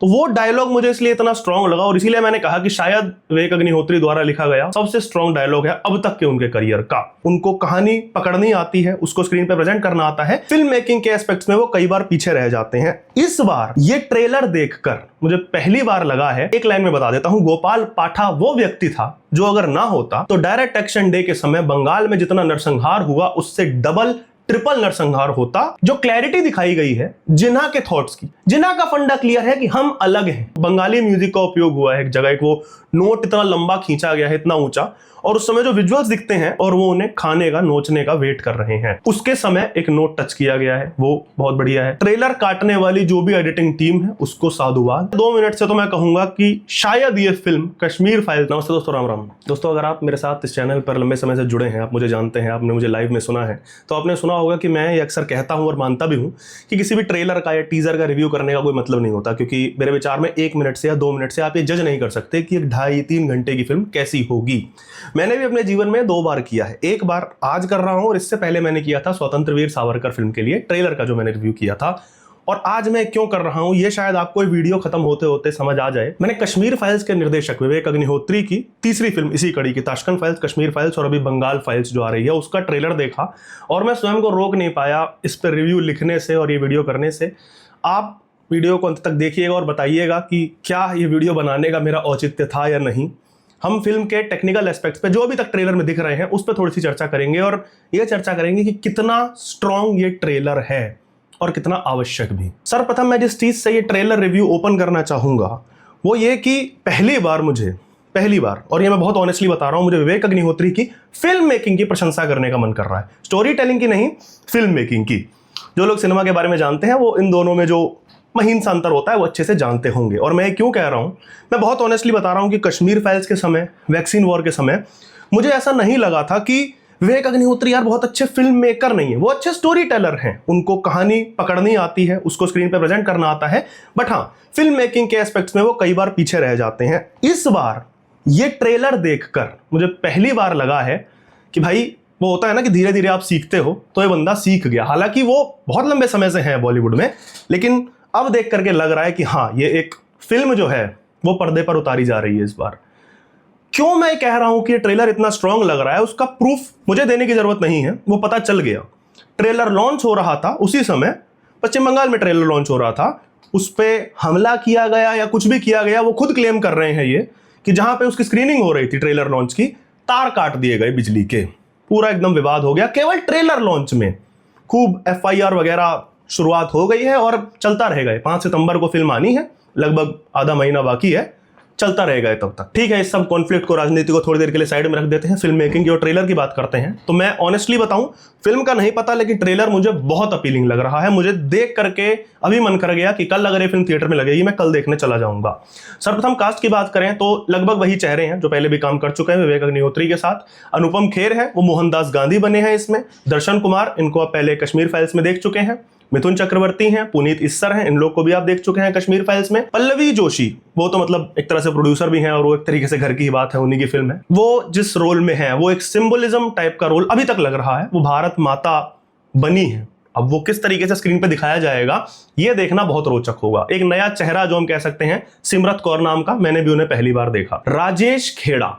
तो वो डायलॉग मुझे इसलिए इतना स्ट्रांग लगा और इसीलिए मैंने कहा कि शायद विवेक अग्निहोत्री द्वारा लिखा गया सबसे स्ट्रांग डायलॉग है अब तक के उनके करियर का। उनको कहानी पकड़नी आती है, उसको स्क्रीन पे प्रेजेंट करना आता है, फिल्म मेकिंग के एस्पेक्ट्स में वो कई बार पीछे रह जाते हैं। इस बार ये ट्रेलर देखकर मुझे पहली बार लगा है, एक लाइन में बता देता हूं, गोपाल पाठा वो व्यक्ति था जो अगर ना होता तो डायरेक्ट एक्शन डे के समय बंगाल में जितना नरसंहार हुआ उससे डबल ट्रिपल नरसंहार होता। जो क्लैरिटी दिखाई गई है जिन्हा के थॉट्स की, जिन्हा का फंडा क्लियर है कि हम अलग हैं। बंगाली म्यूजिक का उपयोग हुआ है एक जगह, एक वो नोट इतना लंबा खींचा गया है, इतना ऊंचा, और उस समय जो विजुअल्स दिखते हैं और वो उन्हें खाने का, नोचने का वेट कर रहे हैं, उसके समय एक नोट टच किया गया है, वो बहुत बढ़िया है। ट्रेलर काटने वाली जो भी एडिटिंग टीम है उसको साधुवाद। 2 मिनट से तो मैं कहूंगा कि शायद ये फिल्म कश्मीर फाइल्स। नमस्ते दोस्तों, राम राम दोस्तों। अगर आप मेरे साथ इस चैनल पर लंबे समय से जुड़े हैं, आप मुझे जानते हैं, आपने मुझे लाइव में सुना है, तो आपने सुना होगा कि मैं ये अक्सर कहता हूं और मानता भी हूं कि किसी भी ट्रेलर का या टीजर का रिव्यू करने का कोई मतलब नहीं होता, क्योंकि मेरे विचार में 1 मिनट से या 2 मिनट से आप ये जज नहीं कर सकते कि एक 2.5-3 घंटे की फिल्म कैसी होगी। मैंने भी अपने जीवन में 2 बार किया है, एक बार आज कर रहा हूं और इससे पहले मैंने किया था स्वतंत्र वीर सावरकर फिल्म के लिए ट्रेलर का जो मैंने रिव्यू किया था। और आज मैं क्यों कर रहा हूं ये शायद आपको वीडियो खत्म होते होते समझ आ जाए। मैंने कश्मीर फाइल्स के निर्देशक विवेक अग्निहोत्री की तीसरी फिल्म इसी कड़ी की, ताशकंद फाइल्स, कश्मीर फाइल्स और अभी बंगाल फाइल्स जो आ रही है, उसका ट्रेलर देखा और मैं स्वयं को रोक नहीं पाया इस पर रिव्यू लिखने से और ये वीडियो करने से। आप वीडियो को अंत तक देखिएगा और बताइएगा कि क्या ये वीडियो बनाने का मेरा औचित्य था या नहीं। हम फिल्म के टेक्निकल एस्पेक्ट्स पे जो अभी तक ट्रेलर में दिख रहे हैं उस पर थोड़ी सी चर्चा करेंगे और ये चर्चा करेंगे कि कितना स्ट्रॉन्ग ये ट्रेलर है और कितना आवश्यक भी। सर्वप्रथम मैं जिस चीज से ये ट्रेलर रिव्यू ओपन करना चाहूंगा वो ये कि पहली बार, और ये मैं बहुत ऑनेस्टली बता रहा हूं, मुझे विवेक अग्निहोत्री की फिल्म मेकिंग की प्रशंसा करने का मन कर रहा है। स्टोरी टेलिंग की नहीं, फिल्म मेकिंग की। जो लोग सिनेमा के बारे में जानते हैं वो इन दोनों में जो महीन सा अंतर होता है वो अच्छे से जानते होंगे। और मैं क्यों कह रहा हूं, मैं बहुत ऑनेस्टली बता रहा हूं कि कश्मीर फाइल्स के समय, वैक्सीन वॉर के समय, मुझे ऐसा नहीं लगा था कि विवेक अग्निहोत्री यार बहुत अच्छे फिल्म मेकर नहीं है, वो अच्छे स्टोरी टेलर हैं, उनको कहानी पकड़नी आती है, उसको स्क्रीन पे प्रेजेंट करना आता है, बट हाँ फिल्म मेकिंग के एस्पेक्ट्स में वो कई बार पीछे रह जाते हैं। इस बार ये ट्रेलर देखकर मुझे पहली बार लगा है कि भाई वो होता है ना कि धीरे धीरे आप सीखते हो, तो ये बंदा सीख गया। हालांकि वो बहुत लंबे समय से है बॉलीवुड में, लेकिन अब देख करके लग रहा है कि हाँ ये एक फिल्म जो है वो पर्दे पर उतारी जा रही है इस बार। क्यों मैं कह रहा हूं कि ये ट्रेलर इतना स्ट्रांग लग रहा है, उसका प्रूफ मुझे देने की जरूरत नहीं है, वो पता चल गया। ट्रेलर लॉन्च हो रहा था उसी समय पश्चिम बंगाल में ट्रेलर लॉन्च हो रहा था, उस पर हमला किया गया या कुछ भी किया गया, वो खुद क्लेम कर रहे हैं ये कि जहां पे उसकी स्क्रीनिंग हो रही थी ट्रेलर लॉन्च की, तार काट दिए गए बिजली के। पूरा एकदम विवाद हो गया केवल ट्रेलर लॉन्च में। खूब FIR वगैरह शुरुआत हो गई है और चलता रहेगा। 5 सितंबर को फिल्म आनी है, लगभग आधा महीना बाकी है, चलता रहेगा तब तक। ठीक है, इस सब कॉन्फ्लिक्ट को, राजनीति को थोड़ी देर के लिए साइड में रख देते हैं, फिल्म मेकिंग की और ट्रेलर की बात करते हैं। तो मैं ऑनेस्टली बताऊं, फिल्म का नहीं पता, लेकिन ट्रेलर मुझे बहुत अपीलिंग लग रहा है। मुझे देख करके अभी मन कर गया कि कल अगर ये फिल्म थिएटर में लगेगी मैं कल देखने चला जाऊंगा। सर्वप्रथम कास्ट की बात करें तो लगभग वही चेहरे हैं जो पहले भी काम कर चुके हैं विवेक अग्निहोत्री के साथ। अनुपम खेर है, वो मोहनदास गांधी बने हैं इसमें। दर्शन कुमार, इनको आप पहले कश्मीर फाइल्स में देख चुके हैं। मिथुन चक्रवर्ती हैं, पुनीत इस्सर हैं, इन लोग को भी आप देख चुके हैं कश्मीर फाइल्स में। पल्लवी जोशी, वो तो मतलब एक तरह से प्रोड्यूसर भी हैं और वो एक तरीके से घर की ही बात है, उन्हीं की फिल्म है। वो जिस रोल में है वो एक सिंबलिज्म टाइप का रोल अभी तक लग रहा है, वो भारत माता बनी है। अब वो किस तरीके से स्क्रीन पे दिखाया जाएगा ये देखना बहुत रोचक होगा। एक नया चेहरा जो हम कह सकते हैं, सिमरत कौर नाम का, मैंने भी उन्हें पहली बार देखा। राजेश खेड़ा,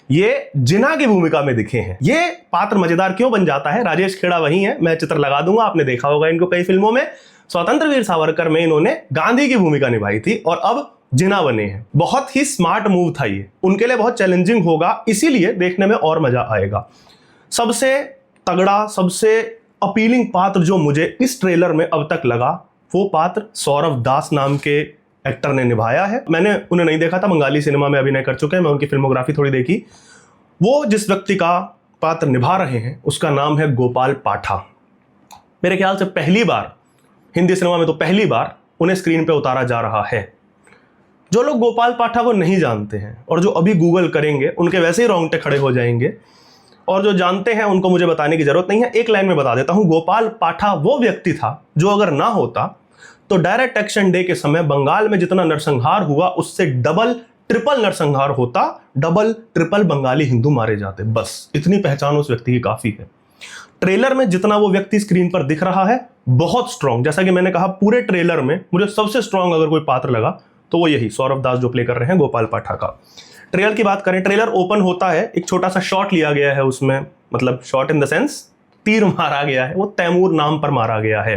ये जिन्हा की भूमिका में दिखे हैं। ये पात्र मजेदार क्यों बन जाता है, राजेश खेड़ा वही है, मैं चित्र लगा दूंगा, आपने देखा होगा इनको कई फिल्मों में। स्वतंत्र वीर सावरकर में इन्होंने गांधी की भूमिका निभाई थी और अब जिन्हा बने हैं। बहुत ही स्मार्ट मूव था ये, उनके लिए बहुत चैलेंजिंग होगा, इसीलिए देखने में और मजा आएगा। सबसे तगड़ा, सबसे अपीलिंग पात्र जो मुझे इस ट्रेलर में अब तक लगा, वो पात्र सौरभ दास नाम के एक्टर ने निभाया है। मैंने उन्हें नहीं देखा था, बंगाली सिनेमा में अभिनय कर चुके हैं, मैं उनकी फिल्मोग्राफी थोड़ी देखी। वो जिस व्यक्ति का पात्र निभा रहे हैं उसका नाम है गोपाल पाठा। मेरे ख्याल से पहली बार हिंदी सिनेमा में, तो पहली बार उन्हें स्क्रीन पे उतारा जा रहा है। जो लोग गोपाल पाठा को नहीं जानते हैं और जो अभी गूगल करेंगे उनके वैसे ही रोंगटे खड़े हो जाएंगे, और जो जानते हैं उनको मुझे बताने की जरूरत नहीं है, एक लाइन में बता देता हूं। गोपाल पाठा वो व्यक्ति था जो अगर ना होता तो डायरेक्ट एक्शन डे के समय बंगाल में जितना नरसंहार हुआ उससे डबल ट्रिपल नरसंहार होता, डबल ट्रिपल बंगाली हिंदू मारे जाते। बस इतनी पहचान उस व्यक्ति की काफी है। ट्रेलर में जितना वो व्यक्ति स्क्रीन पर दिख रहा है बहुत स्ट्रांग, जैसा कि मैंने कहा पूरे ट्रेलर में मुझे सबसे स्ट्रांग अगर कोई पात्र लगा तो वो यही सौरभ दास जो प्ले कर रहे हैं गोपाल पाठक का। ट्रेलर की बात करें, ट्रेलर ओपन होता है, एक छोटा सा शॉट लिया गया है उसमें, मतलब शॉट इन द सेंस तीर मारा गया है, वो तैमूर नाम पर मारा गया है।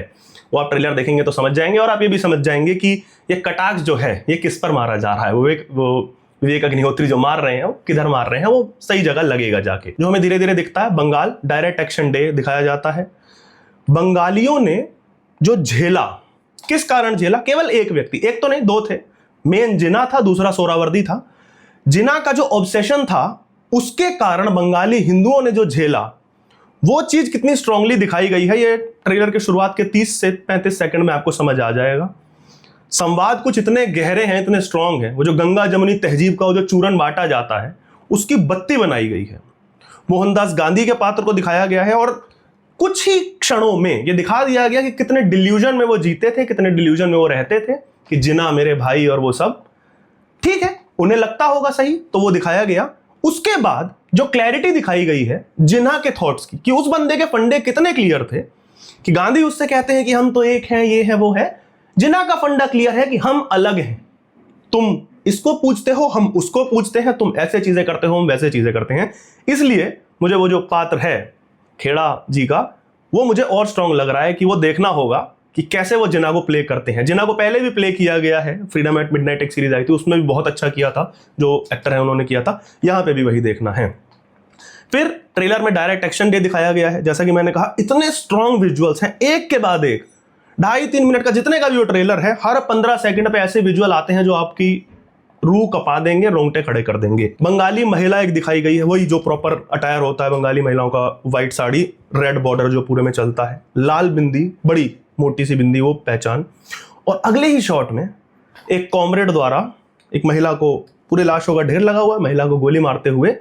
वो आप ट्रेलर देखेंगे तो समझ जाएंगे, और आप ये भी समझ जाएंगे कि ये कटाक्ष जो है ये किस पर मारा जा रहा है। वो विवेक अग्निहोत्री जो मार रहे हैं वो किधर मार रहे हैं, वो सही जगह लगेगा जाके। जो हमें धीरे धीरे दिखता है, बंगाल डायरेक्ट एक्शन डे दिखाया जाता है। बंगालियों ने जो झेला, किस कारण झेला, केवल एक व्यक्ति, एक तो नहीं दो थे, मेन जिना था, दूसरा सोहरावर्दी था। जिना का जो ऑब्सेशन था उसके कारण बंगाली हिंदुओं ने जो झेला, वो चीज कितनी स्ट्रांगली दिखाई गई है ये ट्रेलर के शुरुआत के 30 से 35 सेकंड में आपको समझ आ जाएगा। संवाद कुछ इतने गहरे हैं, इतने स्ट्रांग हैं। वो जो गंगा जमुनी तहजीब का वो जो चूरन बांटा जाता है उसकी बत्ती बनाई गई है। मोहनदास गांधी के पात्र को दिखाया गया है, और कुछ ही क्षणों में ये दिखा दिया गया कि कितने डिल्यूजन में वो जीते थे, कितने डिल्यूजन में वो रहते थे कि जिना मेरे भाई और वो सब ठीक है, उन्हें लगता होगा सही, तो वो दिखाया गया। उसके बाद जो क्लैरिटी दिखाई गई है जिना के थॉट्स की, कि उस बंदे के फंडे कितने क्लियर थे, कि गांधी उससे कहते हैं कि हम तो एक हैं, ये है वो है। जिना का फंडा क्लियर है कि हम अलग हैं, तुम इसको पूछते हो, हम उसको पूछते हैं, तुम ऐसे चीजें करते हो, हम वैसे चीजें करते हैं। इसलिए मुझे वो जो पात्र है खेड़ा जी का, वो मुझे और स्ट्रांग लग रहा है कि वो देखना होगा कि कैसे वो जिना को प्ले करते हैं। जिना को पहले भी प्ले किया गया है, फ्रीडम एट मिडनाइट एक सीरीज आई थी, उसमें भी बहुत अच्छा किया था, जो एक्टर है उन्होंने किया था, यहां पे भी वही देखना है। फिर ट्रेलर में डायरेक्ट एक्शन डे दिखाया गया है। जैसा कि मैंने कहा, इतने स्ट्रांग विजुअल्स हैं, एक के बाद एक, 2.5-3 मिनट का जितने का भी वो ट्रेलर है, हर 15 सेकंड पे ऐसे विजुअल आते हैं जो आपकी रूह कपा देंगे, रोंगटे खड़े कर देंगे। बंगाली महिला एक दिखाई गई है, वही जो प्रॉपर अटायर होता है बंगाली महिलाओं का, व्हाइट साड़ी, रेड बॉर्डर जो पूरे में चलता है, लाल बिंदी, बड़ी मोटी सी बिंदी, वो पहचान। और अगले ही शॉट में एक कॉमरेड द्वारा एक महिला को, पूरे लाशों का ढेर लगा हुआ है, महिला को गोली मारते हुए,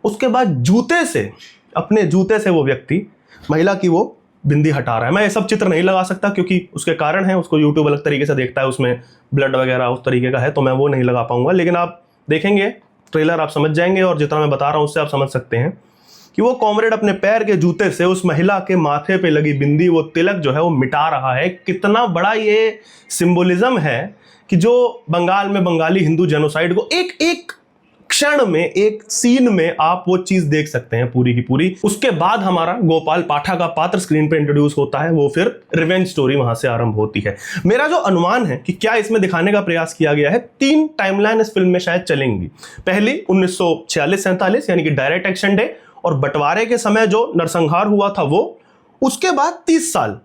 उसके बाद जूते से, अपने जूते से वो व्यक्ति महिला की वो बिंदी हटा रहा है। मैं ये सब चित्र नहीं लगा सकता क्योंकि उसके कारण है, उसको यूट्यूब अलग तरीके से देखता है, उसमें ब्लड वगैरह उस तरीके का है, तो मैं वो नहीं लगा पाऊंगा। लेकिन आप देखेंगे ट्रेलर, आप समझ जाएंगे, और जितना मैं बता रहा हूं उससे आप समझ सकते हैं कि वो कॉमरेड अपने पैर के जूते से उस महिला के माथे पे लगी बिंदी, वो तिलक जो है वो मिटा रहा है। कितना बड़ा ये सिंबोलिज्म है कि जो बंगाल में बंगाली हिंदू जेनोसाइड को एक एक क्षण में, एक सीन में आप वो चीज देख सकते हैं पूरी की पूरी। उसके बाद हमारा गोपाल पाठक का पात्र स्क्रीन पे इंट्रोड्यूस होता है, वो फिर रिवेंज स्टोरी वहां से आरंभ होती है। मेरा जो अनुमान है कि क्या इसमें दिखाने का प्रयास किया गया है, 3 टाइमलाइन इस फिल्म में शायद चलेंगी। पहली 1946-47 यानी कि डायरेक्ट एक्शन डे और बंटवारे के समय जो नरसंहार हुआ था वो, उसके बाद 30 साल,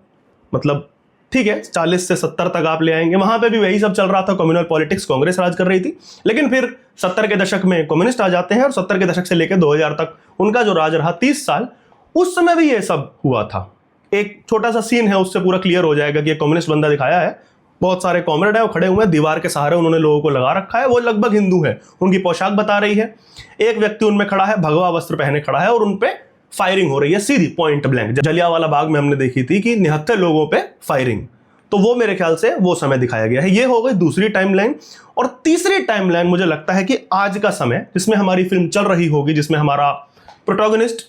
मतलब ठीक है 40 से 70 तक आप ले आएंगे, वहां पे भी वही सब चल रहा था, कम्युनल पॉलिटिक्स, कांग्रेस राज कर रही थी। लेकिन फिर 70 के दशक में कम्युनिस्ट आ जाते हैं, और 70 के दशक से लेकर 2000 तक उनका जो राज रहा 30 साल, उस समय भी ये सब हुआ था। एक छोटा सा सीन है, उससे पूरा क्लियर हो जाएगा कि ये कम्युनिस्ट बंदा दिखाया है, बहुत सारे कॉमरेड है, वो खड़े हुए हैं, दीवार के सहारे उन्होंने लोगों को लगा रखा है, वो लगभग हिंदू है, उनकी पोशाक बता रही है। एक व्यक्ति उनमें खड़ा है, भगवा वस्त्र पहने खड़ा है, और उनपे फायरिंग हो रही है सीधी, पॉइंट ब्लैंक। जलियांवाला बाग में हमने देखी थी कि 79 लोगों पे फायरिंग, तो वो मेरे ख्याल से वो समय दिखाया गया है। ये हो गई दूसरी टाइमलाइन। और तीसरी टाइमलाइन मुझे लगता है कि आज का समय जिसमें हमारी फिल्म चल रही होगी, जिसमें हमारा प्रोटोगनिस्ट,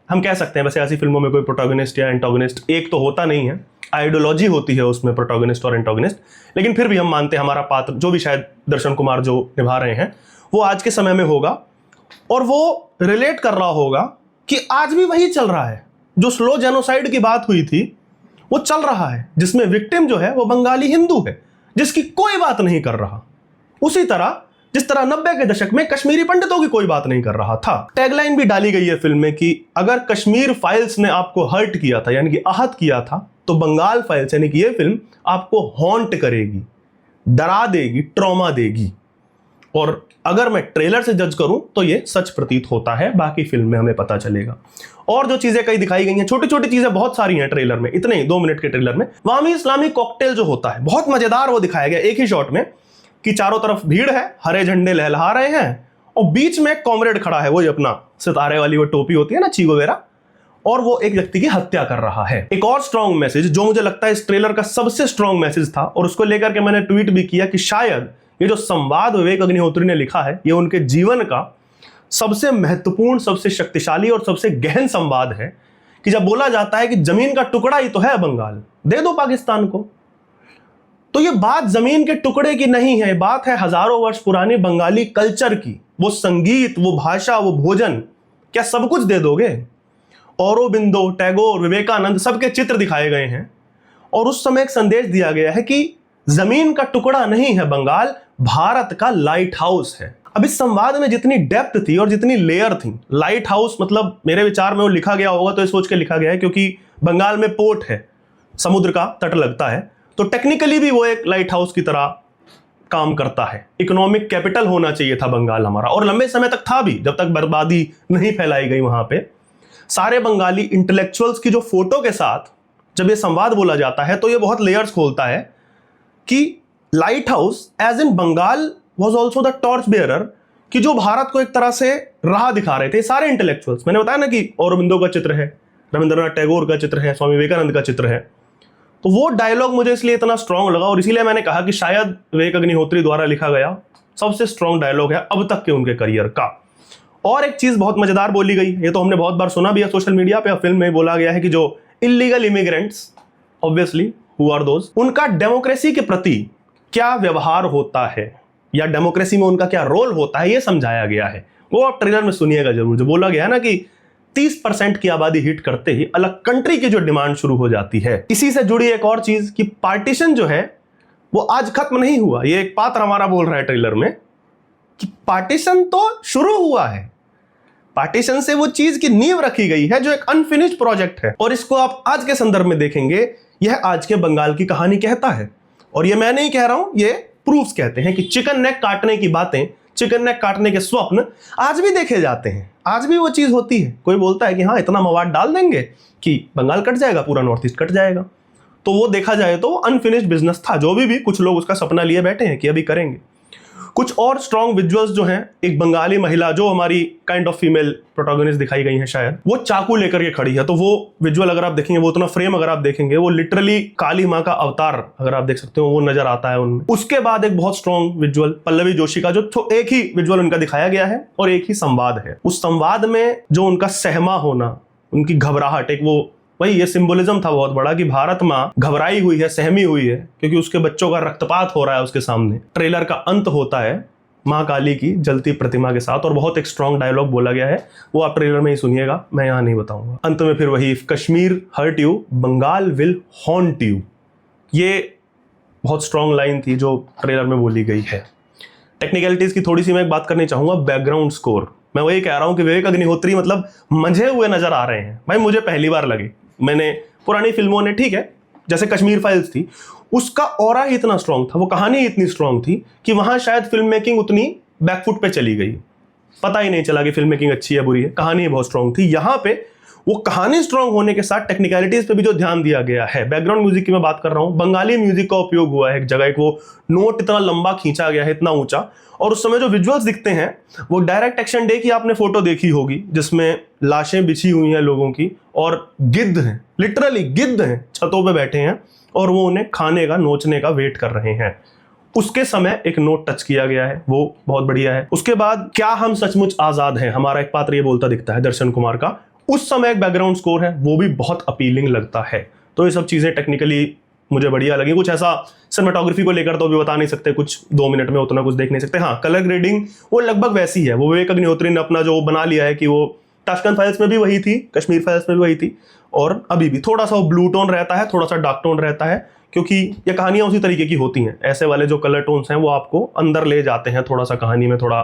हम कह सकते हैं, वैसे ऐसी फिल्मों में कोई प्रोटोगनिस्ट या एंटागनिस्ट एक तो होता नहीं है, आइडियोलॉजी होती है उसमें प्रोटोगनिस्ट और एंटागनिस्ट, लेकिन फिर भी हम मानते हैं हमारा पात्र जो भी शायद दर्शन कुमार जो निभा रहे हैं वो आज के समय में होगा, और वो रिलेट कर रहा होगा कि आज भी वही चल रहा है, जो स्लो जेनोसाइड की बात हुई थी वो चल रहा है, जिसमें विक्टिम जो है वो बंगाली हिंदू है, जिसकी कोई बात नहीं कर रहा। उसी तरह जिस तरह 90 के दशक में कश्मीरी पंडितों की कोई बात नहीं कर रहा था। टैगलाइन भी डाली गई है फिल्म में कि अगर कश्मीर फाइल्स ने आपको हर्ट किया था, यानी कि आहत किया था, तो बंगाल फाइल्स यानी कि ये फिल्म आपको हॉन्ट करेगी, डरा देगी, ट्रॉमा देगी। और अगर मैं ट्रेलर से जज करूं तो ये सच प्रतीत होता है, बाकी फिल्म में हमें पता चलेगा। और जो चीजें कई दिखाई गई हैं, छोटी छोटी चीजें बहुत सारी हैं ट्रेलर में, इतने ही 2 मिनट के ट्रेलर में। वामी इस्लामी कॉकटेल जो होता है बहुत मजेदार, वो दिखाया गया एक ही शॉट में, कि चारों तरफ भीड़ है, हरे झंडे लहलहा रहे हैं, और बीच में कॉमरेड खड़ा है, वही अपना सितारे वाली वो टोपी होती है ना, ची गुवेरा, और वो एक व्यक्ति की हत्या कर रहा है। एक और स्ट्रॉन्ग मैसेज जो मुझे लगता है इस ट्रेलर का सबसे स्ट्रॉन्ग मैसेज था, और उसको लेकर के मैंने ट्वीट भी किया कि शायद ये जो संवाद विवेक अग्निहोत्री ने लिखा है, ये उनके जीवन का सबसे महत्वपूर्ण, सबसे शक्तिशाली और सबसे गहन संवाद है। कि जब बोला जाता है कि जमीन का टुकड़ा ही तो है बंगाल, दे दो पाकिस्तान को, तो ये बात जमीन के टुकड़े की नहीं है, बात है हजारों वर्ष पुरानी बंगाली कल्चर की। वो संगीत, वो भाषा, वो भोजन, क्या सब कुछ दे दोगे? औरोबिंदो, टैगोर, विवेकानंद सबके चित्र दिखाए गए हैं और उस समय एक संदेश दिया गया है कि जमीन का टुकड़ा नहीं है बंगाल, भारत का लाइट हाउस है। अब इस संवाद में जितनी डेप्थ थी और जितनी लेयर थी, लाइट हाउस मतलब मेरे विचार में वो लिखा गया होगा तो ये सोच के लिखा गया है क्योंकि बंगाल में पोर्ट है, समुद्र का तट लगता है, तो टेक्निकली भी वो एक लाइट हाउस की तरह काम करता है। इकोनॉमिक कैपिटल होना चाहिए था बंगाल हमारा, और लंबे समय तक था भी, जब तक बर्बादी नहीं फैलाई गई वहां पे। सारे बंगाली इंटेलेक्चुअल्स की जो फोटो के साथ जब ये संवाद बोला जाता है तो ये बहुत लेयर्स खोलता है कि lighthouse as in Bengal was also the torch bearer, कि जो भारत को एक तरह से राह दिखा रहे थे सारे इंटेलेक्चुअल्स। मैंने बताया ना कि औरोबिंदो का चित्र है, रविंद्रनाथ टैगोर का चित्र है, स्वामी विवेकानंद का चित्र है। तो वो डायलॉग मुझे इसलिए इतना स्ट्रांग लगा और इसीलिए मैंने कहा कि शायद विवेक अग्निहोत्री द्वारा लिखा गया सबसे स्ट्रांग डायलॉग है अब तक के उनके करियर का। और एक चीज बहुत मजेदार बोली गई, ये तो हमने बहुत बार सुना भी है सोशल मीडिया पे, फिल्म में बोला गया है कि जो illegal immigrants, obviously who are those, उनका डेमोक्रेसी के प्रति क्या व्यवहार होता है या डेमोक्रेसी में उनका क्या रोल होता है, ये समझाया गया है। वो आप ट्रेलर में सुनिएगा जरूर। जो बोला गया है ना कि 30% की आबादी हिट करते ही अलग कंट्री की जो डिमांड शुरू हो जाती है। इसी से जुड़ी एक और चीज कि पार्टीशन जो है वो आज खत्म नहीं हुआ। ये एक पात्र हमारा बोल रहा है ट्रेलर में कि पार्टीशन तो शुरू हुआ है, पार्टीशन से वो चीज की नींव रखी गई है जो एक अनफिनिश्ड प्रोजेक्ट है। और इसको आप आज के संदर्भ में देखेंगे, यह आज के बंगाल की कहानी कहता है। और ये मैं नहीं कह रहा हूं, ये प्रूफ्स कहते हैं कि चिकन नेक काटने की बातें, चिकन नेक काटने के स्वप्न आज भी देखे जाते हैं, आज भी वो चीज होती है। कोई बोलता है कि हाँ इतना मवाद डाल देंगे कि बंगाल कट जाएगा, पूरा नॉर्थ ईस्ट कट जाएगा। तो वो देखा जाए तो अनफिनिश्ड बिजनेस था, जो भी कुछ लोग उसका सपना लिए बैठे हैं कि अभी करेंगे। कुछ और स्ट्रॉन्ग विजुअल्स जो हैं, एक बंगाली महिला जो हमारी काइंड ऑफ फीमेल प्रोटोगनिस्ट दिखाई गई है शायद, वो चाकू लेकर के खड़ी है। तो वो विजुअल अगर आप देखेंगे, वो उतना फ्रेम अगर आप देखेंगे, वो लिटरली काली माँ का अवतार अगर आप देख सकते हो वो नजर आता है उनमें। उसके बाद एक बहुत स्ट्रॉन्ग विजुअल पल्लवी जोशी का, जो एक ही विजुअल उनका दिखाया गया है और एक ही संवाद है। उस संवाद में जो उनका सहमा होना, उनकी घबराहट, एक वो वही ये सिंबोलिज्म था बहुत बड़ा कि भारत माँ घबराई हुई है, सहमी हुई है क्योंकि उसके बच्चों का रक्तपात हो रहा है उसके सामने। ट्रेलर का अंत होता है माँ काली की जलती प्रतिमा के साथ और बहुत एक स्ट्रॉन्ग डायलॉग बोला गया है, वो आप ट्रेलर में ही सुनिएगा, मैं यहाँ नहीं बताऊंगा। अंत में फिर वही Kashmir hurt you, Bengal will haunt you, ये बहुत स्ट्रॉन्ग लाइन थी जो ट्रेलर में बोली गई है। टेक्निकलिटीज की थोड़ी सी मैं एक बात करनी चाहूंगा। बैकग्राउंड स्कोर, मैं वही कह रहा हूं कि विवेक अग्निहोत्री मतलब मंझे हुए नजर आ रहे हैं। भाई मुझे पहली बार लगे, मैंने पुरानी फिल्मों ने ठीक है जैसे कश्मीर फाइल्स थी, उसका ऑरा ही इतना स्ट्रांग था, वो कहानी इतनी स्ट्रांग थी कि वहां शायद फिल्म मेकिंग उतनी बैकफुट पे चली गई, पता ही नहीं चला कि फिल्म मेकिंग अच्छी है बुरी है, कहानी बहुत स्ट्रांग थी। यहां पे वो कहानी स्ट्रांग होने के साथ टेक्निकलिटीज पे भी जो ध्यान दिया गया है। बैकग्राउंड म्यूजिक की मैं बात कर रहा हूं, बंगाली म्यूजिक का उपयोग हुआ है एक जगह, एक वो नोट इतना लंबा खींचा गया है, इतना ऊंचा, और उस समय जो विजुअल्स दिखते हैं वो डायरेक्ट एक्शन डे की आपने फोटो देखी होगी जिसमें लाशें बिछी हुई हैं लोगों की और गिद्ध हैं, लिटरली गिद्ध हैं, छतों पे बैठे हैं और वो उन्हें खाने का, नोचने का वेट कर रहे हैं। उसके समय एक नोट टच किया गया है, वो बहुत बढ़िया है। उसके बाद क्या हम सचमुच आजाद हैं, हमारा एक पात्र ये बोलता दिखता है दर्शन कुमार का, उस समय एक बैकग्राउंड स्कोर है, वो भी बहुत अपीलिंग लगता है। तो ये सब चीजें टेक्निकली मुझे बढ़िया लगी। कुछ ऐसा सिनेमेटोग्राफी को लेकर तो भी बता नहीं सकते, कुछ 2 मिनट में उतना कुछ देख नहीं सकते। हाँ, कलर ग्रेडिंग वो लगभग वैसी है, वो विवेक अग्निहोत्री ने अपना जो बना लिया है कि वो ताशकंद फाइल्स में भी वही थी, कश्मीर फाइल्स में भी वही थी, और अभी भी थोड़ा सा वो ब्लू टोन रहता है, थोड़ा सा डार्क टोन रहता है, क्योंकि ये कहानियां उसी तरीके की होती हैं। ऐसे वाले जो कलर टोन्स हैं वो आपको अंदर ले जाते हैं, थोड़ा सा कहानी में थोड़ा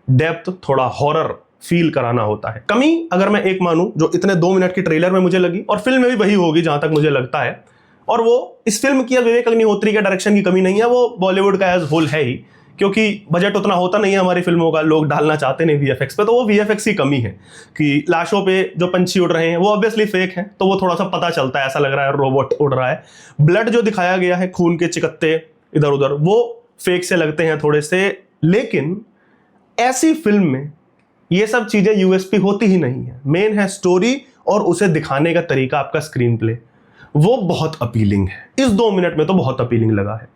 डेप्थ, थोड़ा हॉरर फील कराना होता है। कमी अगर मैं एक मानूं जो इतने 2 मिनट की ट्रेलर में मुझे लगी, और फिल्म में भी वही होगी जहां तक मुझे लगता है, और वो इस फिल्म की विवेक अग्निहोत्री के डायरेक्शन की कमी नहीं है, वो बॉलीवुड का एज होल है ही, क्योंकि बजट उतना होता नहीं है हमारी फिल्मों का, लोग डालना चाहते नहीं वीएफएक्स पे, तो वो वीएफएक्स की कमी है कि लाशों पे जो पंछी उड़ रहे हैं वो ऑब्वियसली फेक हैं, तो वो थोड़ा सा पता चलता है, ऐसा लग रहा है रोबोट उड़ रहा है। ब्लड जो दिखाया गया है, खून के चिकत्ते इधर उधर, वो फेक से लगते हैं थोड़े से, लेकिन ऐसी फिल्म में ये सब चीजें यूएसपी होती ही नहीं है। मेन है स्टोरी और उसे दिखाने का तरीका, आपका स्क्रीन प्ले, वो बहुत अपीलिंग है। इस 2 मिनट में तो बहुत अपीलिंग लगा है।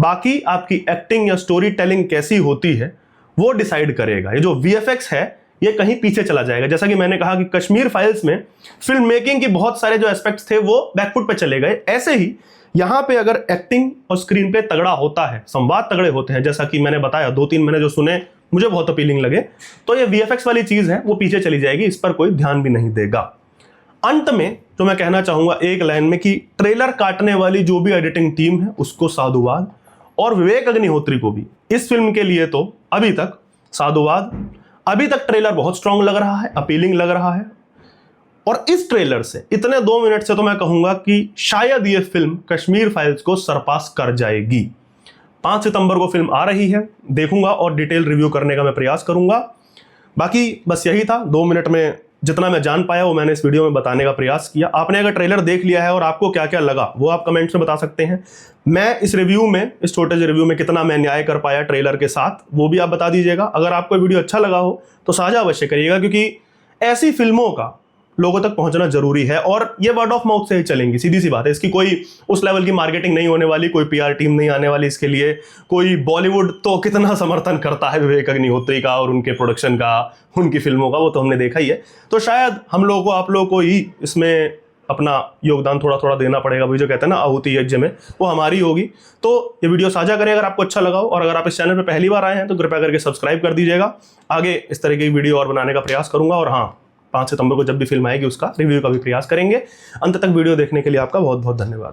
बाकी आपकी एक्टिंग या स्टोरी टेलिंग कैसी होती है वो डिसाइड करेगा। ये जो वीएफएक्स है ये कहीं पीछे चला जाएगा। जैसा कि मैंने कहा कि कश्मीर फाइल्स में फिल्म मेकिंग के बहुत सारे जो एस्पेक्ट्स थे वो बैकफुट पे चले गए, ऐसे ही यहां पे अगर एक्टिंग और स्क्रीन पे तगड़ा होता है, संवाद तगड़े होते हैं, जैसा कि मैंने बताया 2-3 मैंने जो सुने मुझे बहुत अपीलिंग लगे, तो ये वीएफएक्स वाली चीज है वो पीछे चली जाएगी, इस पर कोई ध्यान भी नहीं देगा। अंत में जो मैं कहना चाहूंगा एक लाइन में कि ट्रेलर काटने वाली जो भी एडिटिंग टीम है उसको साधुवाद, और विवेक अग्निहोत्री को भी इस फिल्म के लिए तो अभी तक साधुवाद। अभी तक ट्रेलर बहुत स्ट्रांग लग रहा है, अपीलिंग लग रहा है, और इस ट्रेलर से इतने 2 मिनट से तो मैं कहूंगा कि शायद ये फिल्म कश्मीर फाइल्स को सरपास कर जाएगी। 5 सितंबर को फिल्म आ रही है, देखूंगा और डिटेल रिव्यू करने का मैं प्रयास करूंगा। बाकी बस यही था, 2 मिनट में जितना मैं जान पाया वो मैंने इस वीडियो में बताने का प्रयास किया। आपने अगर ट्रेलर देख लिया है और आपको क्या क्या लगा वो आप कमेंट्स में बता सकते हैं। मैं इस रिव्यू में, इस छोटे से रिव्यू में कितना मैं न्याय कर पाया ट्रेलर के साथ वो भी आप बता दीजिएगा। अगर आपको वीडियो अच्छा लगा हो तो साझा अवश्य करिएगा, क्योंकि ऐसी फिल्मों का लोगों तक पहुंचना जरूरी है और ये वर्ड ऑफ माउथ से ही चलेंगी, सीधी सी बात है। इसकी कोई उस लेवल की मार्केटिंग नहीं होने वाली, कोई पीआर टीम नहीं आने वाली इसके लिए। कोई बॉलीवुड तो कितना समर्थन करता है विवेक अग्निहोत्री का और उनके प्रोडक्शन का, उनकी फिल्मों का, वो तो हमने देखा ही है। तो शायद हम लोगों को, आप लोगों को ही इसमें अपना योगदान थोड़ा थोड़ा देना पड़ेगा। वही जो कहते हैं ना आहुति यज्ञ में, वो हमारी होगी। तो ये वीडियो साझा करें अगर आपको अच्छा लगा हो, और अगर आप इस चैनल पर पहली बार आए हैं तो कृपया करके सब्सक्राइब कर दीजिएगा। आगे इस तरह की वीडियो और बनाने का प्रयास करूंगा, और हाँ 5 सितंबर को जब भी फिल्म आएगी उसका रिव्यू का भी प्रयास करेंगे। अंत तक वीडियो देखने के लिए आपका बहुत बहुत धन्यवाद।